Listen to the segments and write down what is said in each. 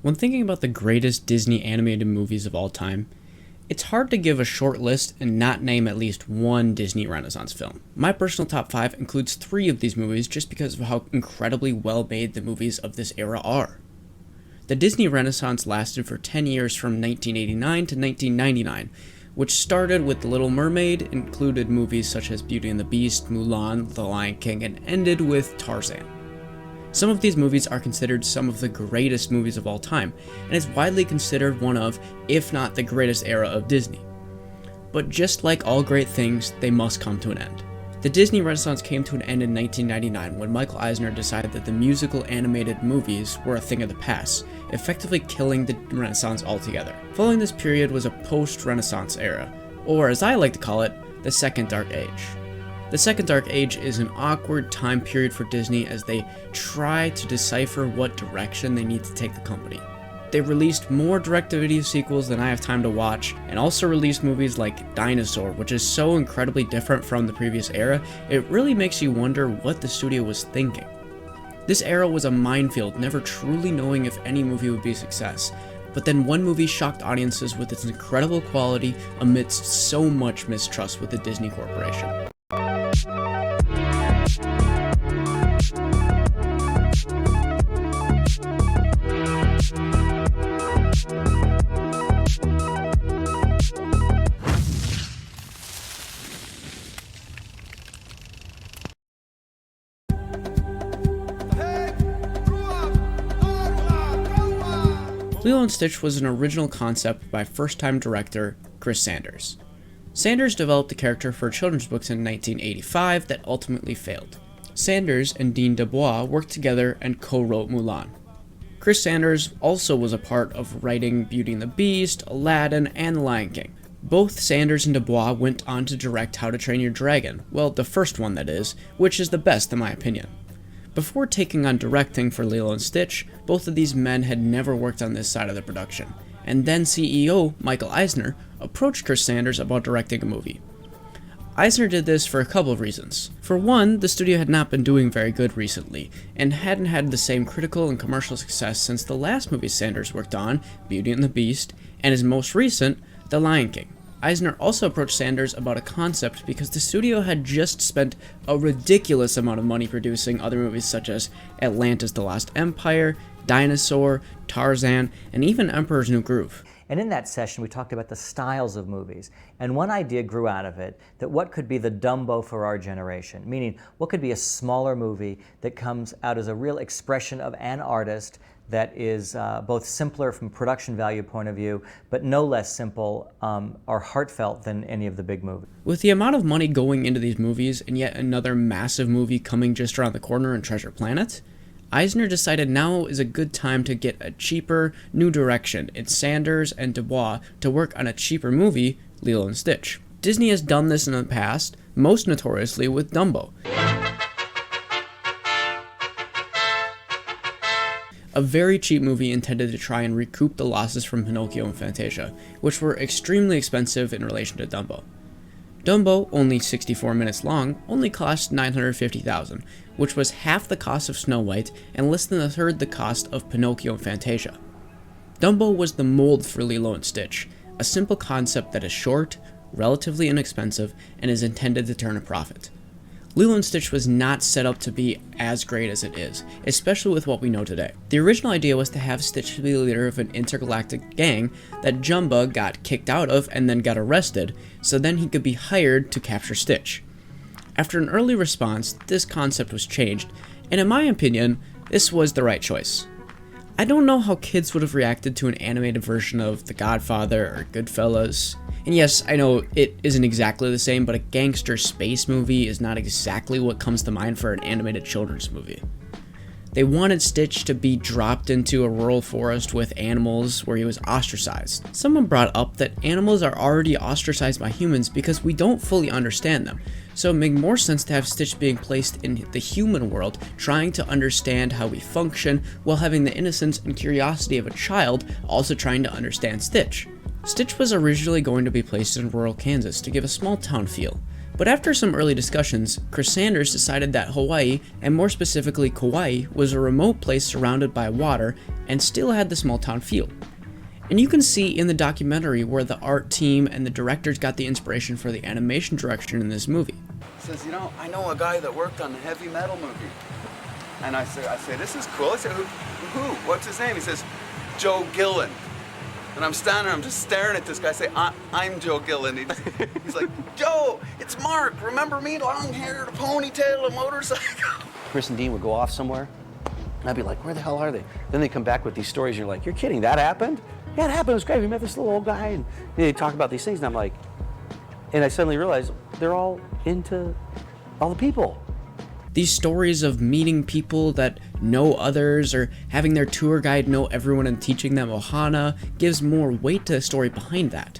When thinking about the greatest Disney animated movies of all time, it's hard to give a short list and not name at least one Disney Renaissance film. My personal top 5 includes 3 of these movies just because of how incredibly well made the movies of this era are. The Disney Renaissance lasted for 10 years from 1989 to 1999, which started with The Little Mermaid, included movies such as Beauty and the Beast, Mulan, The Lion King, and ended with Tarzan. Some of these movies are considered some of the greatest movies of all time, and is widely considered one of, if not the greatest era of Disney. But just like all great things, they must come to an end. The Disney Renaissance came to an end in 1999 when Michael Eisner decided that the musical animated movies were a thing of the past, effectively killing the Renaissance altogether. Following this period was a post-Renaissance era, or as I like to call it, the Second Dark Age. The Second Dark Age is an awkward time period for Disney as they try to decipher what direction they need to take the company. They released more direct-to-video sequels than I have time to watch, and also released movies like Dinosaur, which is so incredibly different from the previous era, it really makes you wonder what the studio was thinking. This era was a minefield, never truly knowing if any movie would be a success, but then one movie shocked audiences with its incredible quality amidst so much mistrust with the Disney Corporation. Lilo and Stitch was an original concept by first-time director Chris Sanders. Sanders developed the character for children's books in 1985 that ultimately failed. Sanders and Dean DeBois worked together and co-wrote Mulan. Chris Sanders also was a part of writing Beauty and the Beast, Aladdin, and The Lion King. Both Sanders and DeBois went on to direct How to Train Your Dragon, well, the first one that is, which is the best in my opinion. Before taking on directing for Lilo and Stitch, both of these men had never worked on this side of the production, and then CEO Michael Eisner approached Chris Sanders about directing a movie. Eisner did this for a couple of reasons. For one, the studio had not been doing very good recently, and hadn't had the same critical and commercial success since the last movie Sanders worked on, Beauty and the Beast, and his most recent, The Lion King. Eisner also approached Sanders about a concept because the studio had just spent a ridiculous amount of money producing other movies such as Atlantis: The Lost Empire, Dinosaur, Tarzan, and even Emperor's New Groove. And in that session, we talked about the styles of movies. And one idea grew out of it, that what could be the Dumbo for our generation, meaning what could be a smaller movie that comes out as a real expression of an artist that is both simpler from production value point of view, but no less simple or heartfelt than any of the big movies. With the amount of money going into these movies and yet another massive movie coming just around the corner in Treasure Planet, Eisner decided now is a good time to get a cheaper, new direction in Sanders and DeBois to work on a cheaper movie, Lilo and Stitch. Disney has done this in the past, most notoriously with Dumbo. A very cheap movie intended to try and recoup the losses from Pinocchio and Fantasia, which were extremely expensive in relation to Dumbo. Dumbo, only 64 minutes long, only cost $950,000, which was half the cost of Snow White and less than a third the cost of Pinocchio and Fantasia. Dumbo was the mold for Lilo and Stitch, a simple concept that is short, relatively inexpensive, and is intended to turn a profit. Lilo and Stitch was not set up to be as great as it is, especially with what we know today. The original idea was to have Stitch be the leader of an intergalactic gang that Jumba got kicked out of and then got arrested, so then he could be hired to capture Stitch. After an early response, this concept was changed, and in my opinion, this was the right choice. I don't know how kids would have reacted to an animated version of The Godfather or Goodfellas. And yes, I know it isn't exactly the same, but a gangster space movie is not exactly what comes to mind for an animated children's movie. They wanted Stitch to be dropped into a rural forest with animals where he was ostracized. Someone brought up that animals are already ostracized by humans because we don't fully understand them, so it made more sense to have Stitch being placed in the human world, trying to understand how we function, while having the innocence and curiosity of a child also trying to understand Stitch. Stitch was originally going to be placed in rural Kansas to give a small town feel, But after some early discussions, Chris Sanders decided that Hawaii, and more specifically Kauai, was a remote place surrounded by water and still had the small town feel. And you can see in the documentary where the art team and the directors got the inspiration for the animation direction in this movie. He says, I know a guy that worked on the heavy metal movie. And I say, this is cool. I said, who? What's his name? He says, Joe Gillen. And I'm standing there, I'm just staring at this guy. I say, I'm Joe Gillen. He's like, Joe, it's Mark. Remember me? Long hair, the ponytail, a motorcycle. Chris and Dean would go off somewhere, and I'd be like, where the hell are they? Then they come back with these stories, and you're like, you're kidding, that happened? Yeah, it happened, it was great. We met this little old guy, and they talk about these things, and I'm like, and I suddenly realized they're all into all the people. These stories of meeting people that know others or having their tour guide know everyone and teaching them ohana gives more weight to the story behind that.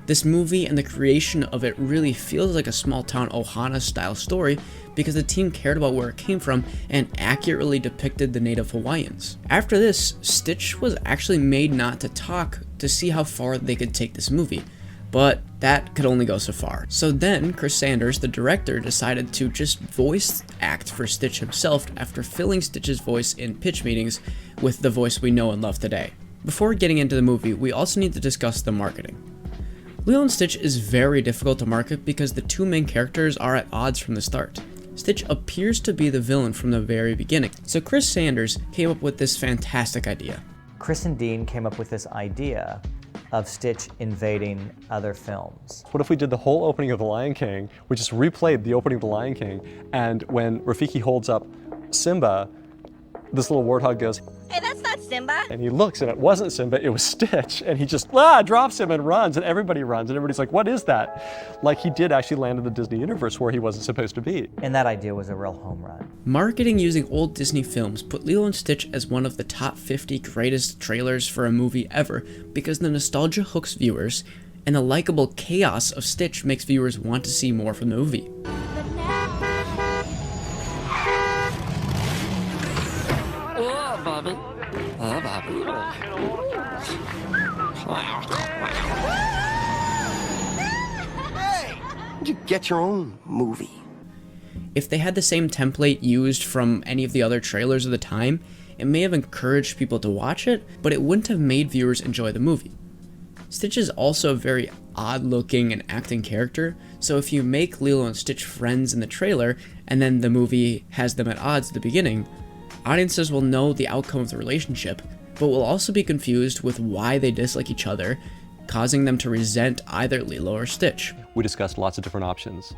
This movie and the creation of it really feels like a small town ohana style story because the team cared about where it came from and accurately depicted the native Hawaiians. After this, Stitch was actually made not to talk to see how far they could take this movie. But that could only go so far. So then, Chris Sanders, the director, decided to just voice act for Stitch himself after filling Stitch's voice in pitch meetings with the voice we know and love today. Before getting into the movie, we also need to discuss the marketing. Lilo and Stitch is very difficult to market because the two main characters are at odds from the start. Stitch appears to be the villain from the very beginning, so Chris Sanders came up with this fantastic idea. Chris and Dean came up with this idea of Stitch invading other films. What if we did the whole opening of The Lion King, we just replayed the opening of The Lion King, and when Rafiki holds up Simba, this little warthog goes, "Hey, that's not Simba." and he looks, and it wasn't Simba, it was Stitch, and he just drops him and runs, and everybody runs, and everybody's like, what is that? Like he did actually land in the Disney universe where he wasn't supposed to be. And that idea was a real home run. Marketing using old Disney films put Lilo and Stitch as one of the top 50 greatest trailers for a movie ever because the nostalgia hooks viewers, and the likable chaos of Stitch makes viewers want to see more from the movie. You get your own movie. If they had the same template used from any of the other trailers of the time, it may have encouraged people to watch it, but it wouldn't have made viewers enjoy the movie. Stitch is also a very odd-looking and acting character, so if you make Lilo and Stitch friends in the trailer, and then the movie has them at odds at the beginning, audiences will know the outcome of the relationship, but will also be confused with why they dislike each other, causing them to resent either Lilo or Stitch. We discussed lots of different options,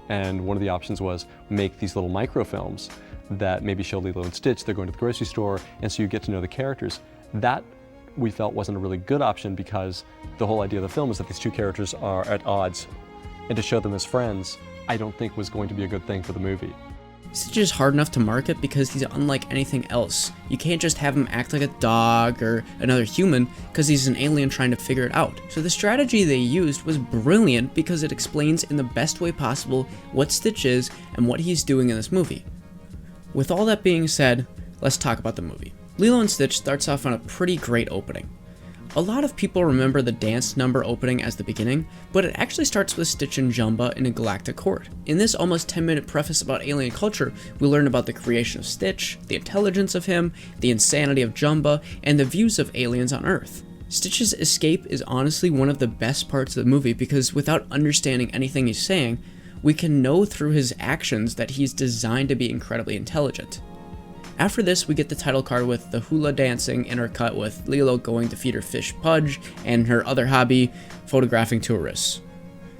and one of the options was make these little microfilms that maybe show Lilo and Stitch, they're going to the grocery store, and so you get to know the characters. That we felt wasn't a really good option because the whole idea of the film is that these two characters are at odds, and to show them as friends, I don't think was going to be a good thing for the movie. Stitch is hard enough to market because he's unlike anything else. You can't just have him act like a dog or another human because he's an alien trying to figure it out. So the strategy they used was brilliant because it explains in the best way possible what Stitch is and what he's doing in this movie. With all that being said, let's talk about the movie. Lilo and Stitch starts off on a pretty great opening. A lot of people remember the dance number opening as the beginning, but it actually starts with Stitch and Jumba in a galactic court. In this almost 10-minute preface about alien culture, we learn about the creation of Stitch, the intelligence of him, the insanity of Jumba, and the views of aliens on Earth. Stitch's escape is honestly one of the best parts of the movie because without understanding anything he's saying, we can know through his actions that he's designed to be incredibly intelligent. After this, we get the title card with the hula dancing intercut with Lilo going to feed her fish Pudge and her other hobby, photographing tourists.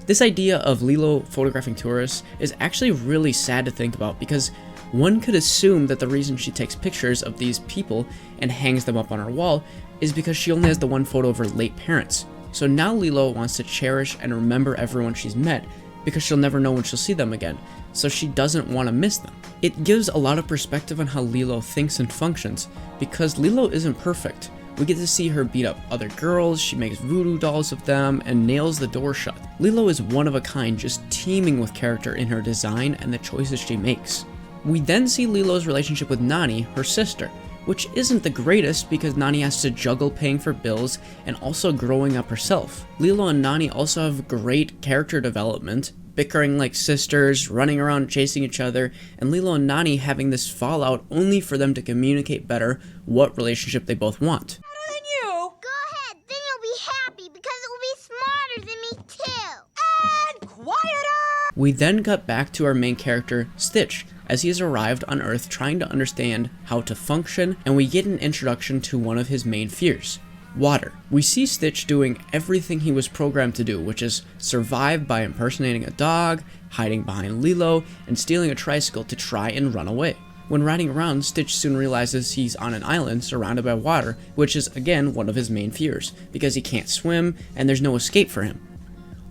This idea of Lilo photographing tourists is actually really sad to think about because one could assume that the reason she takes pictures of these people and hangs them up on her wall is because she only has the one photo of her late parents. So now Lilo wants to cherish and remember everyone she's met because she'll never know when she'll see them again, so she doesn't want to miss them. It gives a lot of perspective on how Lilo thinks and functions, because Lilo isn't perfect. We get to see her beat up other girls, she makes voodoo dolls of them, and nails the door shut. Lilo is one of a kind, just teeming with character in her design and the choices she makes. We then see Lilo's relationship with Nani, her sister, which isn't the greatest because Nani has to juggle paying for bills and also growing up herself. Lilo and Nani also have great character development, bickering like sisters, running around chasing each other, and Lilo and Nani having this fallout only for them to communicate better what relationship they both want. Better than you. Go ahead, then you'll be happy because it will be smarter than me too. And quieter. We then cut back to our main character, Stitch, as he has arrived on Earth trying to understand how to function, and we get an introduction to one of his main fears, water. We see Stitch doing everything he was programmed to do, which is survive by impersonating a dog, hiding behind Lilo, and stealing a tricycle to try and run away. When riding around, Stitch soon realizes he's on an island surrounded by water, which is again one of his main fears, because he can't swim and there's no escape for him.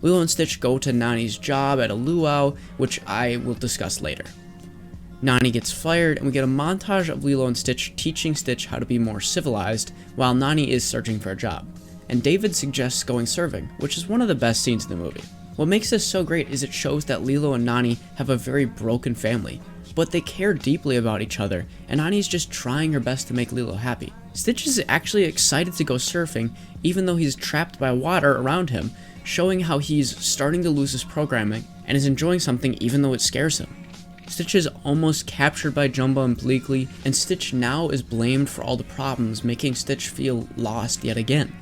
Lilo and Stitch go to Nani's job at a luau, which I will discuss later. Nani gets fired, and we get a montage of Lilo and Stitch teaching Stitch how to be more civilized, while Nani is searching for a job. And David suggests going surfing, which is one of the best scenes in the movie. What makes this so great is it shows that Lilo and Nani have a very broken family, but they care deeply about each other, and Nani's just trying her best to make Lilo happy. Stitch is actually excited to go surfing, even though he's trapped by water around him, showing how he's starting to lose his programming, and is enjoying something even though it scares him. Stitch is almost captured by Jumbo and Bleakley, and Stitch now is blamed for all the problems, making Stitch feel lost yet again.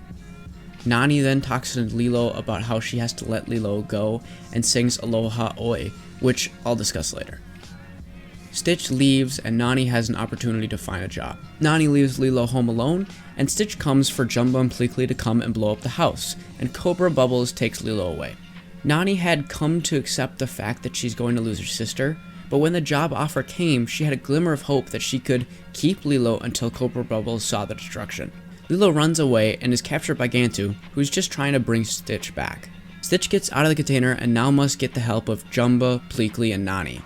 Nani then talks to Lilo about how she has to let Lilo go, and sings Aloha Oi, which I'll discuss later. Stitch leaves, and Nani has an opportunity to find a job. Nani leaves Lilo home alone, and Stitch comes for Jumbo and Bleakley to come and blow up the house, and Cobra Bubbles takes Lilo away. Nani had come to accept the fact that she's going to lose her sister, but when the job offer came, she had a glimmer of hope that she could keep Lilo until Cobra Bubbles saw the destruction. Lilo runs away and is captured by Gantu, who's just trying to bring Stitch back. Stitch gets out of the container and now must get the help of Jumbo, Bleakley, and Nani.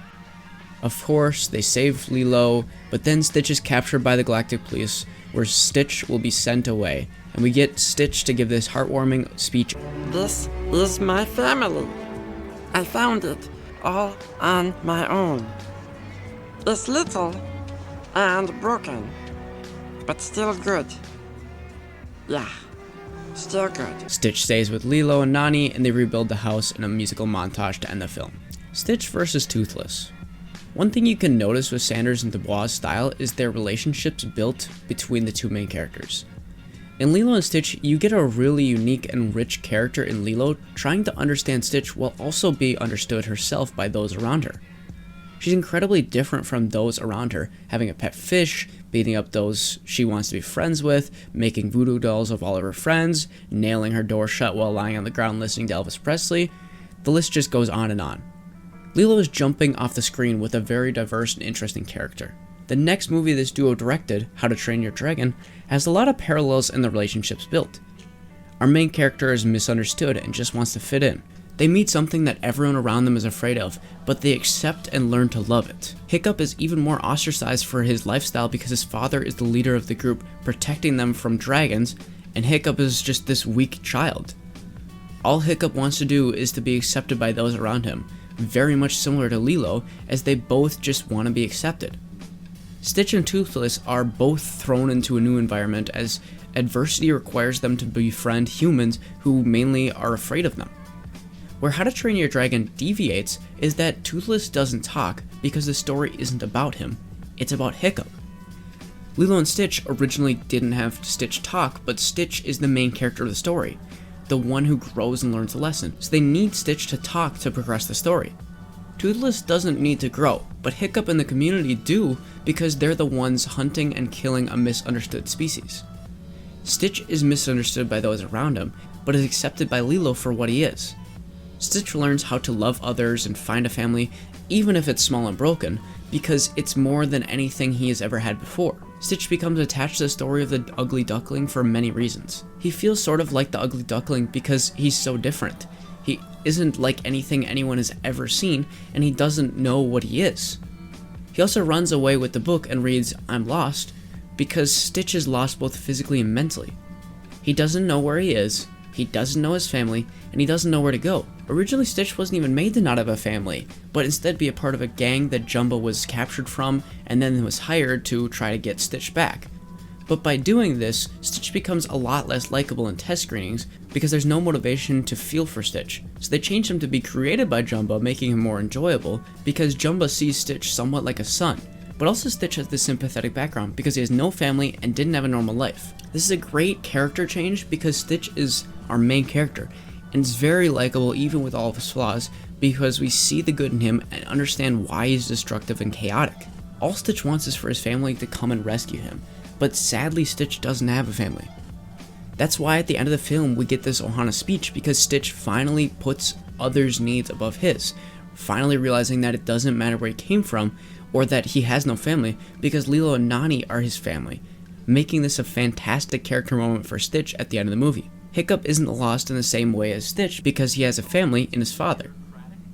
Of course, they save Lilo, but then Stitch is captured by the Galactic Police, where Stitch will be sent away, and we get Stitch to give this heartwarming speech. This is my family. I found it all on my own. It's little and broken, but still good. Yeah, still good. Stitch stays with Lilo and Nani, and they rebuild the house in a musical montage to end the film. Stitch versus Toothless. One thing you can notice with Sanders and Dubois' style is their relationships built between the two main characters. In Lilo and Stitch, you get a really unique and rich character in Lilo trying to understand Stitch while also be understood herself by those around her. She's incredibly different from those around her, having a pet fish, beating up those she wants to be friends with, making voodoo dolls of all of her friends, nailing her door shut while lying on the ground listening to Elvis Presley. The list just goes on and on. Lilo is jumping off the screen with a very diverse and interesting character. The next movie this duo directed, How to Train Your Dragon, has a lot of parallels in the relationships built. Our main character is misunderstood and just wants to fit in. They meet something that everyone around them is afraid of, but they accept and learn to love it. Hiccup is even more ostracized for his lifestyle because his father is the leader of the group, protecting them from dragons, and Hiccup is just this weak child. All Hiccup wants to do is to be accepted by those around him, very much similar to Lilo, as they both just want to be accepted. Stitch and Toothless are both thrown into a new environment as adversity requires them to befriend humans who mainly are afraid of them. Where How to Train Your Dragon deviates is that Toothless doesn't talk because the story isn't about him, it's about Hiccup. Lilo and Stitch originally didn't have Stitch talk, but Stitch is the main character of the story, the one who grows and learns a lesson, so they need Stitch to talk to progress the story. Toothless doesn't need to grow, but Hiccup and the community do because they're the ones hunting and killing a misunderstood species. Stitch is misunderstood by those around him, but is accepted by Lilo for what he is. Stitch learns how to love others and find a family, even if it's small and broken, because it's more than anything he has ever had before. Stitch becomes attached to the story of the Ugly Duckling for many reasons. He feels sort of like the Ugly Duckling because he's so different. He isn't like anything anyone has ever seen, and he doesn't know what he is. He also runs away with the book and reads I'm Lost because Stitch is lost both physically and mentally. He doesn't know where he is, he doesn't know his family, and he doesn't know where to go. Originally, Stitch wasn't even made to not have a family, but instead be a part of a gang that Jumbo was captured from and then was hired to try to get Stitch back. But by doing this, Stitch becomes a lot less likable in test screenings because there's no motivation to feel for Stitch. So they changed him to be created by Jumba, making him more enjoyable because Jumba sees Stitch somewhat like a son. But also Stitch has this sympathetic background because he has no family and didn't have a normal life. This is a great character change because Stitch is our main character and is very likable even with all of his flaws because we see the good in him and understand why he's destructive and chaotic. All Stitch wants is for his family to come and rescue him, but sadly Stitch doesn't have a family. That's why at the end of the film we get this Ohana speech because Stitch finally puts others' needs above his, finally realizing that it doesn't matter where he came from or that he has no family because Lilo and Nani are his family, making this a fantastic character moment for Stitch at the end of the movie. Hiccup isn't lost in the same way as Stitch because he has a family in his father.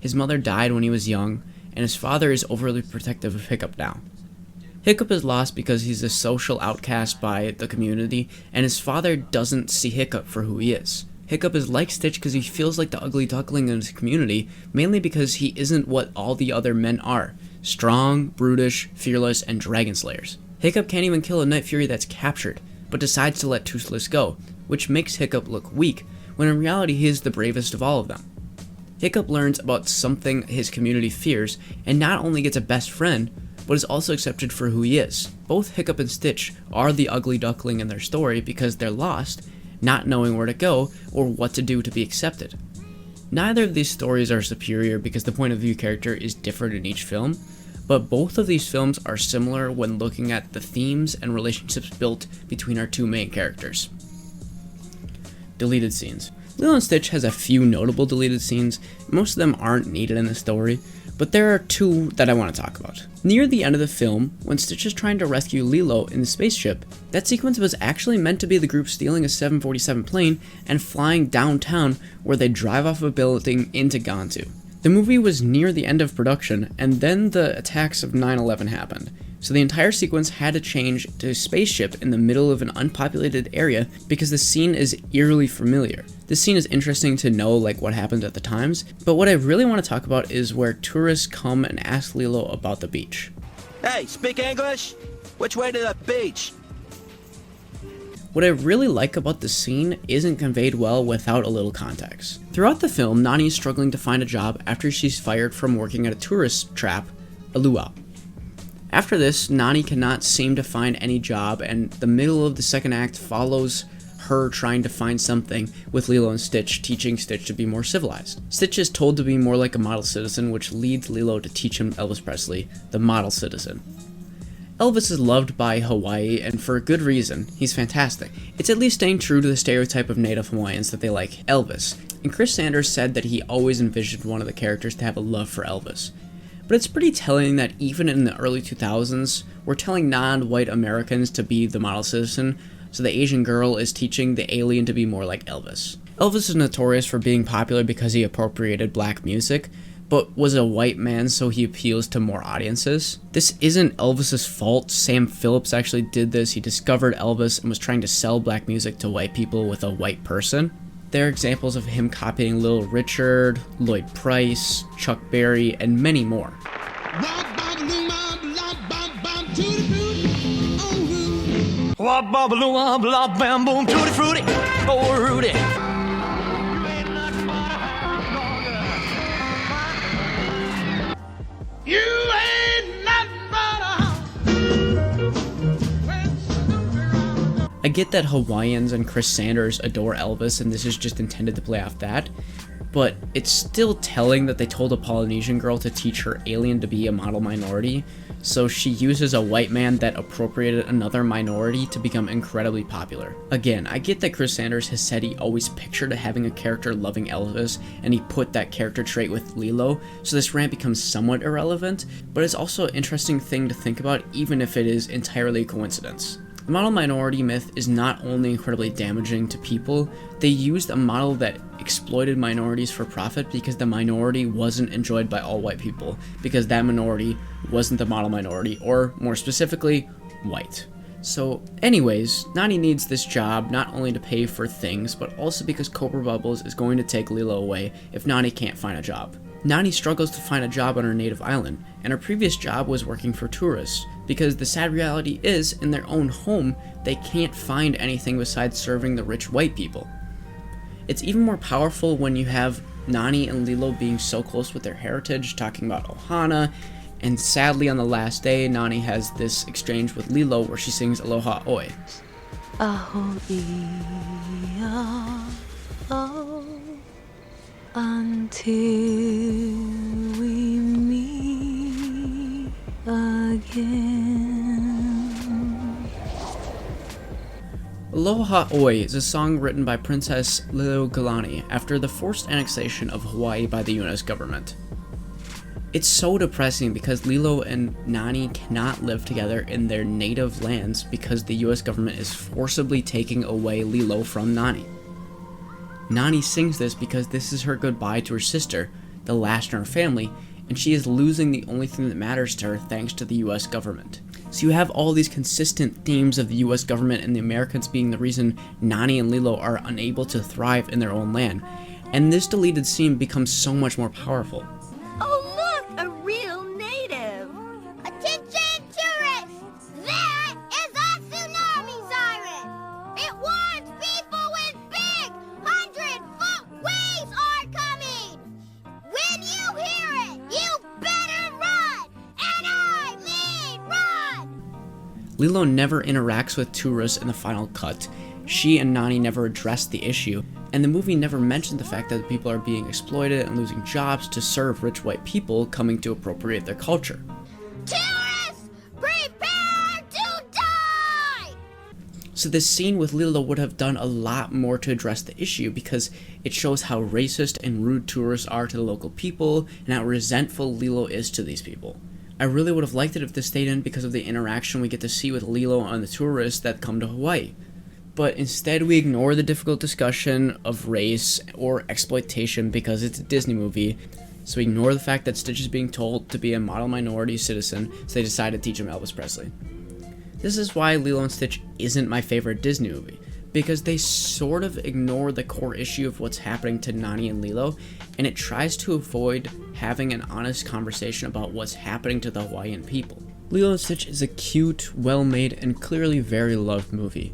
His mother died when he was young, and his father is overly protective of Hiccup now. Hiccup is lost because he's a social outcast by the community, and his father doesn't see Hiccup for who he is. Hiccup is like Stitch because he feels like the ugly duckling in his community, mainly because he isn't what all the other men are: strong, brutish, fearless, and dragon slayers. Hiccup can't even kill a Night Fury that's captured, but decides to let Toothless go, which makes Hiccup look weak, when in reality he is the bravest of all of them. Hiccup learns about something his community fears, and not only gets a best friend, but is also accepted for who he is. Both Hiccup and Stitch are the ugly duckling in their story because they're lost, not knowing where to go or what to do to be accepted. Neither of these stories are superior because the point of view character is different in each film, but both of these films are similar when looking at the themes and relationships built between our two main characters. Deleted scenes. Lilo and Stitch has a few notable deleted scenes. Most of them aren't needed in the story, but there are two that I want to talk about. Near the end of the film, when Stitch is trying to rescue Lilo in the spaceship, that sequence was actually meant to be the group stealing a 747 plane and flying downtown where they drive off a building into Gantu. The movie was near the end of production, and then the attacks of 9/11 happened, so the entire sequence had to change to a spaceship in the middle of an unpopulated area because the scene is eerily familiar. This scene is interesting to know like what happened at the times, but what I really want to talk about is where tourists come and ask Lilo about the beach. Hey, speak English? Which way to the beach? What I really like about the scene isn't conveyed well without a little context. Throughout the film, Nani is struggling to find a job after she's fired from working at a tourist trap, a luau. After this, Nani cannot seem to find any job, and the middle of the second act follows her trying to find something with Lilo and Stitch, teaching Stitch to be more civilized. Stitch is told to be more like a model citizen, which leads Lilo to teach him Elvis Presley, the model citizen. Elvis is loved by Hawaii, and for a good reason. He's fantastic. It's at least staying true to the stereotype of Native Hawaiians that they like Elvis, and Chris Sanders said that he always envisioned one of the characters to have a love for Elvis. But it's pretty telling that even in the early 2000s, we're telling non-white Americans to be the model citizen, so the Asian girl is teaching the alien to be more like Elvis. Elvis is notorious for being popular because he appropriated black music, but was a white man, so he appeals to more audiences. This isn't Elvis's fault. Sam Phillips actually did this. He discovered Elvis and was trying to sell black music to white people with a white person. There are examples of him copying Little Richard, Lloyd Price, Chuck Berry, and many more. I get that Hawaiians and Chris Sanders adore Elvis and this is just intended to play off that, but it's still telling that they told a Polynesian girl to teach her alien to be a model minority, so she uses a white man that appropriated another minority to become incredibly popular. Again, I get that Chris Sanders has said he always pictured having a character loving Elvis, and he put that character trait with Lilo, so this rant becomes somewhat irrelevant, but it's also an interesting thing to think about even if it is entirely a coincidence. The model minority myth is not only incredibly damaging to people, they used a model that exploited minorities for profit because the minority wasn't enjoyed by all white people, because that minority wasn't the model minority, or more specifically, white. So anyways, Nani needs this job not only to pay for things, but also because Cobra Bubbles is going to take Lilo away if Nani can't find a job. Nani struggles to find a job on her native island, and her previous job was working for tourists. because the sad reality is, in their own home, they can't find anything besides serving the rich white people. It's even more powerful when you have Nani and Lilo being so close with their heritage, talking about Ohana, and sadly on the last day, Nani has this exchange with Lilo where she sings Aloha Oe. Until we meet again. Aloha Oe is a song written by Princess Liliuokalani after the forced annexation of Hawaii by the US government. It's so depressing because Lilo and Nani cannot live together in their native lands because the US government is forcibly taking away Lilo from Nani. Nani sings this because this is her goodbye to her sister, the last in her family, and she is losing the only thing that matters to her thanks to the US government. So you have all these consistent themes of the US government and the Americans being the reason Nani and Lilo are unable to thrive in their own land, and this deleted scene becomes so much more powerful. Oh, look, a real native. Attention tourists! That is a tsunami siren! It warns people with big 100-foot waves are coming! When you hear it, you better run! And I mean run! Lilo never interacts with tourists in the final cut. She and Nani never address the issue, and the movie never mentioned the fact that people are being exploited and losing jobs to serve rich white people coming to appropriate their culture. Tourists, prepare to die! So this scene with Lilo would have done a lot more to address the issue because it shows how racist and rude tourists are to the local people and how resentful Lilo is to these people. I really would have liked it if this stayed in because of the interaction we get to see with Lilo and the tourists that come to Hawaii. But instead we ignore the difficult discussion of race or exploitation because it's a Disney movie, so we ignore the fact that Stitch is being told to be a model minority citizen, so they decide to teach him Elvis Presley. This is why Lilo and Stitch isn't my favorite Disney movie, because they sort of ignore the core issue of what's happening to Nani and Lilo, and it tries to avoid having an honest conversation about what's happening to the Hawaiian people. Lilo and Stitch is a cute, well-made, and clearly very loved movie.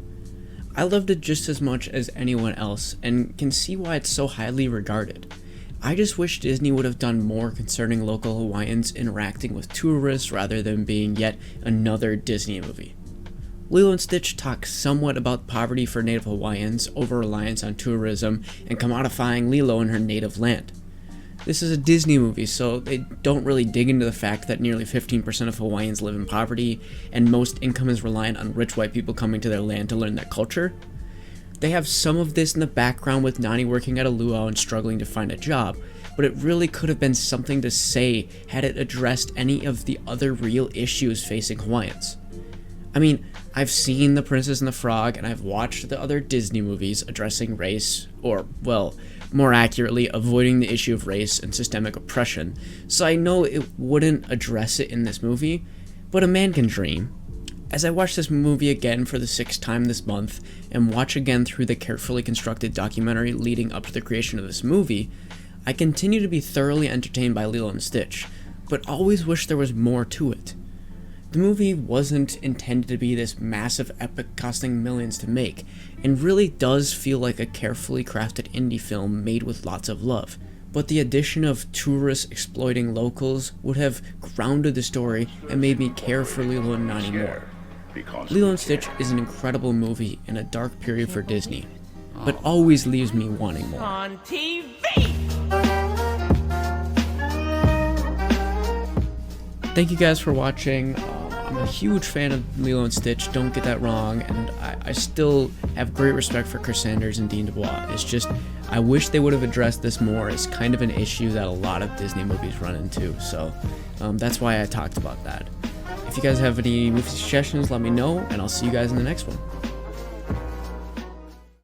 I loved it just as much as anyone else, and can see why it's so highly regarded. I just wish Disney would have done more concerning local Hawaiians interacting with tourists rather than being yet another Disney movie. Lilo and Stitch talk somewhat about poverty for native Hawaiians, over-reliance on tourism, and commodifying Lilo in her native land. This is a Disney movie, so they don't really dig into the fact that nearly 15% of Hawaiians live in poverty, and most income is reliant on rich white people coming to their land to learn their culture. They have some of this in the background with Nani working at a luau and struggling to find a job, but it really could have been something to say had it addressed any of the other real issues facing Hawaiians. I mean, I've seen The Princess and the Frog, and I've watched the other Disney movies addressing race, or, well, more accurately, avoiding the issue of race and systemic oppression, so I know it wouldn't address it in this movie, but a man can dream. As I watch this movie again for the 6th time this month, and watch again through the carefully constructed documentary leading up to the creation of this movie, I continue to be thoroughly entertained by Lilo and Stitch, but always wish there was more to it. The movie wasn't intended to be this massive epic costing millions to make, and really does feel like a carefully crafted indie film made with lots of love. But the addition of tourists exploiting locals would have grounded the story and made me care for Lilo and Nani more. Lilo and Stitch is an incredible movie in a dark period for Disney, but always leaves me wanting more. On TV! Thank you guys for watching. I'm a huge fan of Lilo and Stitch, don't get that wrong, and I still have great respect for Chris Sanders and Dean DeBois. It's just, I wish they would have addressed this more as kind of an issue that a lot of Disney movies run into, so that's why I talked about that. If you guys have any movie suggestions, let me know, and I'll see you guys in the next one.